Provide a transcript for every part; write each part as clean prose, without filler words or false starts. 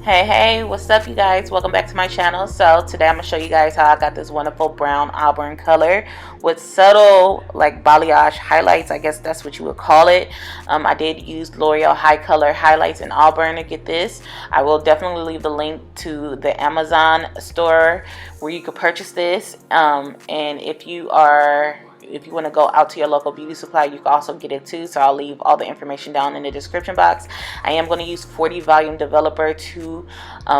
Hey, what's up you guys? Welcome back to my channel. So today I'm gonna show you guys how I got this wonderful brown Auburn color with subtle like balayage highlights, I guess that's what you would call it. I did use Loreal HiColor highlights in Auburn to get this. I will definitely leave the link to the Amazon store where you could purchase this, and if you want to go out to your local beauty supply, you can also get it too. So I'll leave all the information down in the description box. I am going to use 40 volume developer to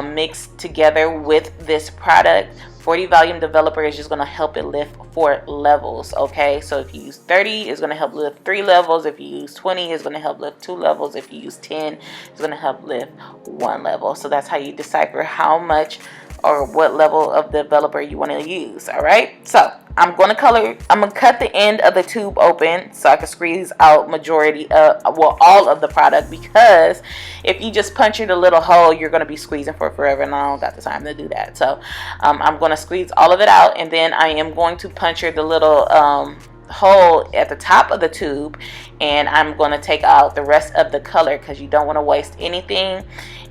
mix together with this product. 40 volume developer is just going to help it lift 4 levels. Okay, so if you use 30, it's going to help lift 3 levels. If you use 20, it's going to help lift 2 levels. If you use 10, it's going to help lift 1 level. So that's how you decipher how much or what level of developer you want to use. All right, so I'm gonna cut the end of the tube open so I can squeeze out majority of, well, all of the product, because if you just puncture the little hole, you're gonna be squeezing for forever, and I don't got the time to do that. So I'm gonna squeeze all of it out, and then I am going to puncture the little hole at the top of the tube, and I'm going to take out the rest of the color because you don't want to waste anything.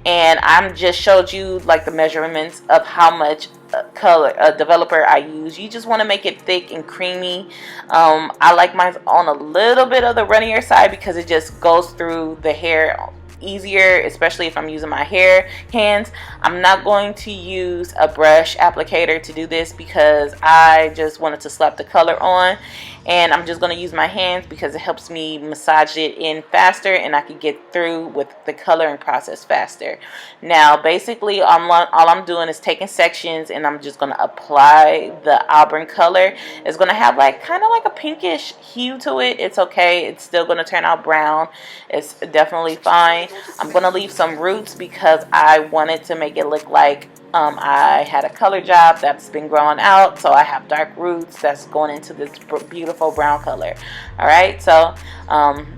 And I'm just showed you like the measurements of how much color developer I use. You just want to make it thick and creamy. I like mine on a little bit of the runnier side because it just goes through the hair easier, especially if I'm using my hands. I'm not going to use a brush applicator to do this because I just wanted to slap the color on, and I'm just going to use my hands because it helps me massage it in faster, and I can get through with the coloring process faster. Now basically all I'm doing is taking sections, and I'm just going to apply the Auburn color. It's going to have like kind of like a pinkish hue to it. It's okay, it's still going to turn out brown. It's definitely fine. I'm going to leave some roots because I wanted to make it look like I had a color job that's been growing out, so I have dark roots that's going into this beautiful brown color. All right, so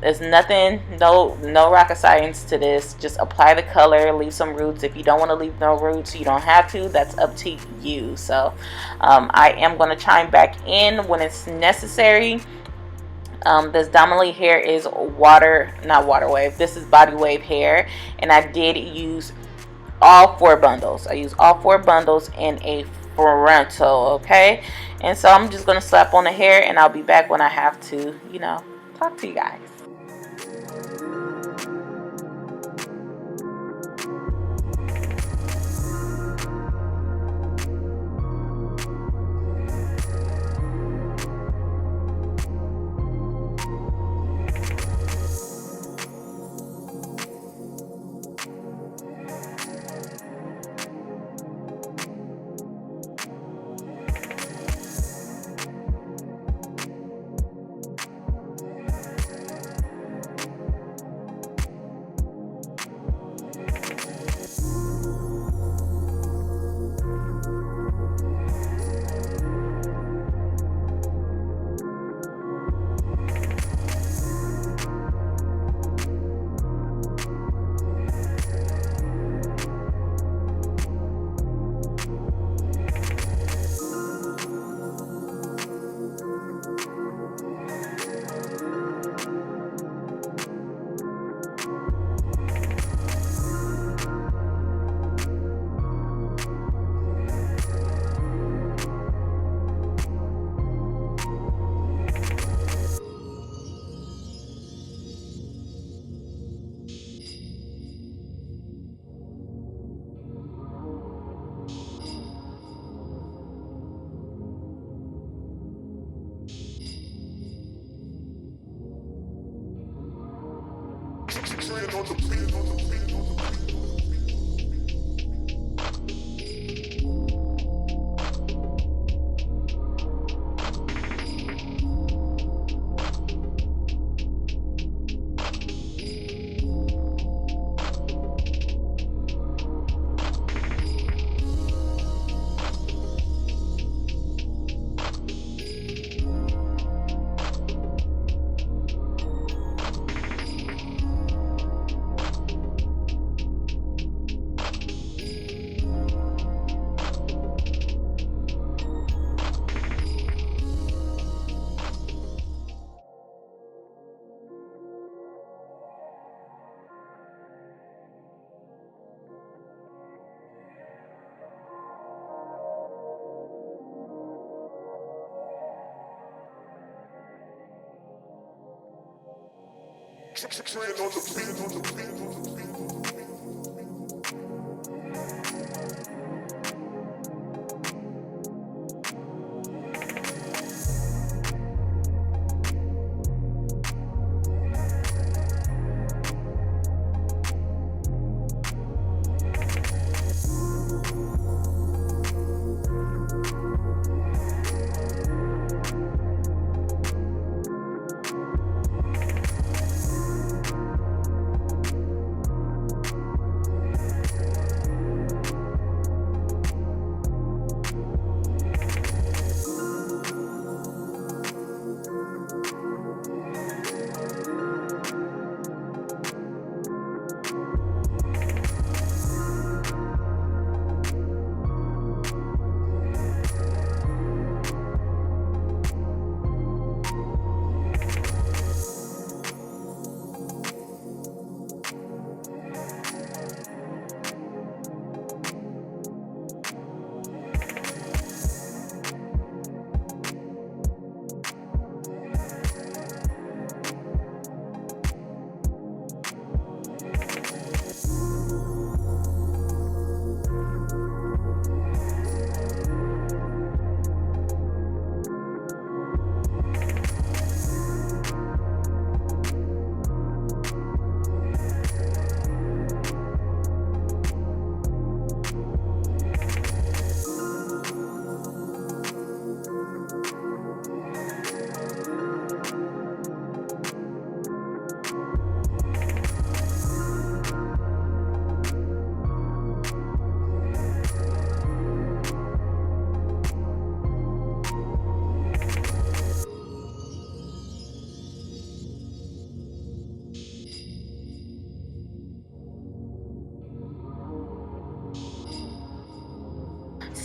there's nothing, no rocket science to this. Just apply the color, leave some roots. If you don't want to leave no roots, you don't have to. That's up to you. So I am going to chime back in when it's necessary. This Donmily hair is not water wave. This is body wave hair, and I did use all 4 bundles. I use all 4 bundles in a frontal. Okay, and so I'm just gonna slap on the hair, and I'll be back when I have to, you know, talk to you guys.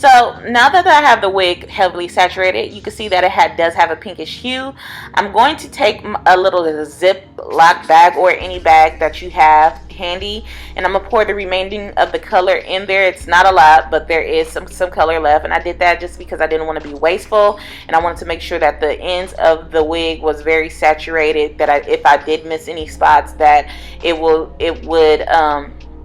So now that I have the wig heavily saturated, you can see that it does have a pinkish hue. I'm going to take a little Ziploc bag or any bag that you have handy, and I'm gonna pour the remaining of the color in there. It's not a lot, but there is some color left, and I did that just because I didn't want to be wasteful, and I wanted to make sure that the ends of the wig was very saturated, that if I did miss any spots, that it would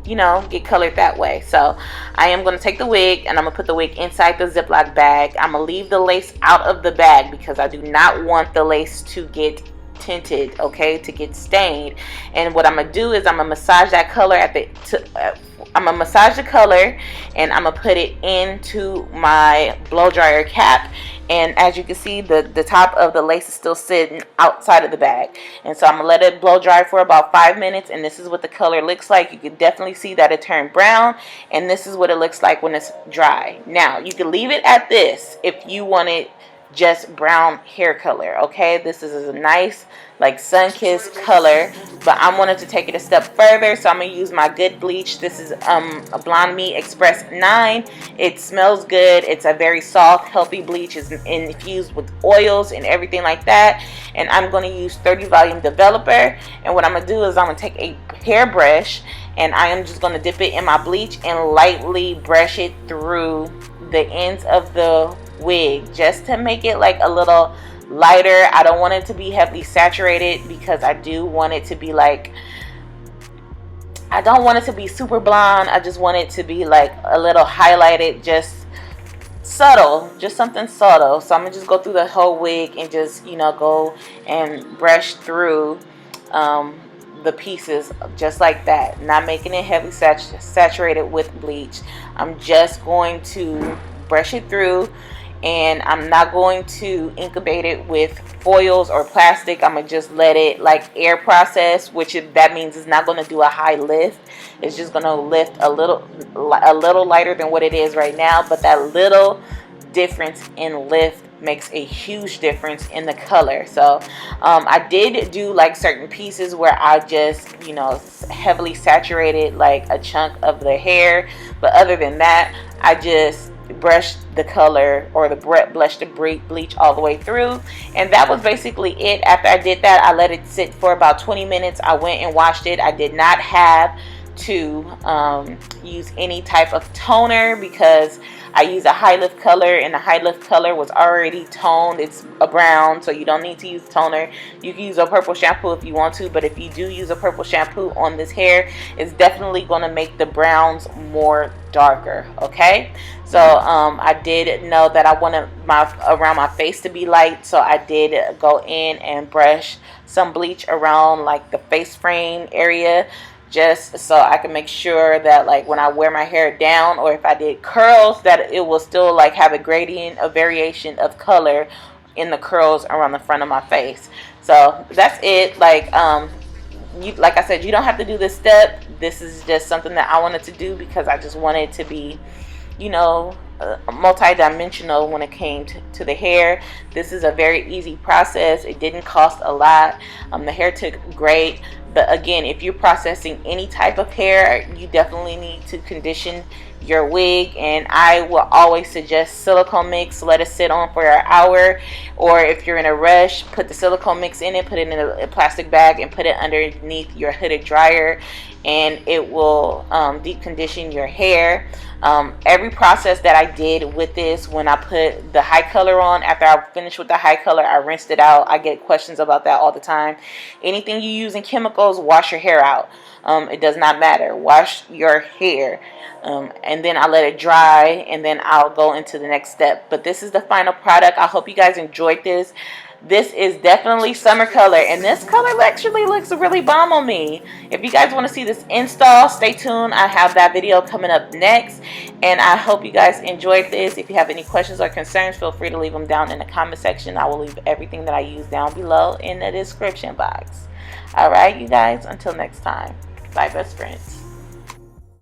you know, get colored that way. So I am going to take the wig and I'm going to put the wig inside the Ziploc bag. I'm going to leave the lace out of the bag because I do not want the lace to get tinted, okay, to get stained. And what I'm going to do is I'm going to massage that color I'm going to massage the color and I'm going to put it into my blow dryer cap. And as you can see, the top of the lace is still sitting outside of the bag. And so I'm going to let it blow dry for about 5 minutes. And this is what the color looks like. You can definitely see that it turned brown. And this is what it looks like when it's dry. Now, you can leave it at this if you want it just brown hair color, okay? This is a nice like sun-kissed color, but I wanted to take it a step further, so I'm gonna use my good bleach. This is a Blond Me Express 9. It smells good. It's a very soft, healthy bleach. It's infused with oils and everything like that. And I'm gonna use 30 volume developer, and what I'm gonna do is I'm gonna take a hairbrush and I am just gonna dip it in my bleach and lightly brush it through the ends of the wig just to make it like a little lighter. I don't want it to be heavily saturated because I do want it to be like, I don't want it to be super blonde. I just want it to be like a little highlighted, just subtle, just something subtle. So I'm gonna just go through the whole wig and just, you know, go and brush through the pieces just like that, not making it heavily saturated with bleach. I'm just going to brush it through, and I'm not going to incubate it with foils or plastic. I'm gonna just let it like air process, which that means it's not going to do a high lift. It's just going to lift a little lighter than what it is right now, but that little difference in lift makes a huge difference in the color. So I did do like certain pieces where I just, you know, heavily saturated like a chunk of the hair, but other than that, I just brushed the color or the blushed the bleach all the way through, and that was basically it. After I did that, I let it sit for about 20 minutes. I went and washed it. I did not have to use any type of toner, because I use a high lift color, and the high lift color was already toned. It's a brown, so you don't need to use toner. You can use a purple shampoo if you want to, but if you do use a purple shampoo on this hair, it's definitely going to make the browns more darker. Okay, so I did know that I wanted around my face to be light, so I did go in and brush some bleach around like the face frame area, just so I can make sure that like when I wear my hair down, or if I did curls, that it will still like have a gradient, a variation of color in the curls around the front of my face. So that's it. Like like I said, you don't have to do this step. This is just something that I wanted to do because I just wanted to be, you know, multi-dimensional when it came to the hair. This is a very easy process. It didn't cost a lot. The hair took great. But again, if you're processing any type of hair, you definitely need to condition your wig, and I will always suggest silicone mix. Let it sit on for an hour, or if you're in a rush, put the silicone mix in it, put it in a plastic bag, and put it underneath your hooded dryer, and it will deep condition your hair. Every process that I did with this, when I put the HiColor on, after I finished with the HiColor, I rinsed it out. I get questions about that all the time. Anything you use in chemicals, wash your hair out. It does not matter. Wash your hair. And then I let it dry, and then I'll go into the next step. But this is the final product. I hope you guys enjoyed this. This is definitely summer color, and this color actually looks really bomb on me. If you guys want to see this install, stay tuned. I have that video coming up next, and I hope you guys enjoyed this. If you have any questions or concerns, feel free to leave them down in the comment section. I will leave everything that I use down below in the description box. All right, you guys, until next time. Bye, best friends.